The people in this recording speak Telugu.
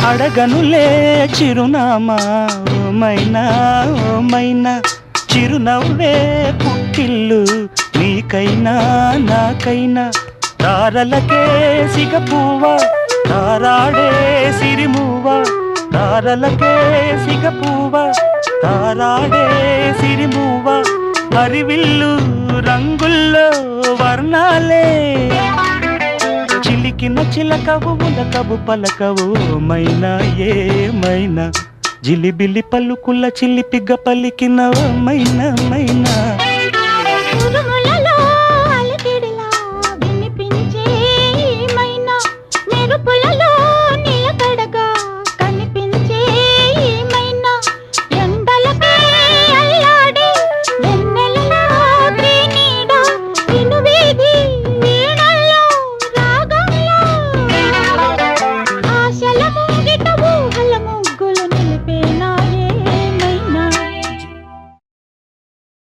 అడగనులే చిరునామా ఓమైనా ఓమైనా చిరునవ్వే పుట్టిల్లు నీకైనా నాకైనా తారలకే సిగపువ్వ తారాడే సిరిమువ్వ తారలకే సిగపువ్వ తారాడే సిరిమువ్వ హరివిల్లు రంగుల్లో వర్ణాలే చిలికిన చిలకవు ఉలకవు పలకవు మైనా ఏమైనా జిలిబిలి పలుకుల చిలిపిగ పలికిన మైనా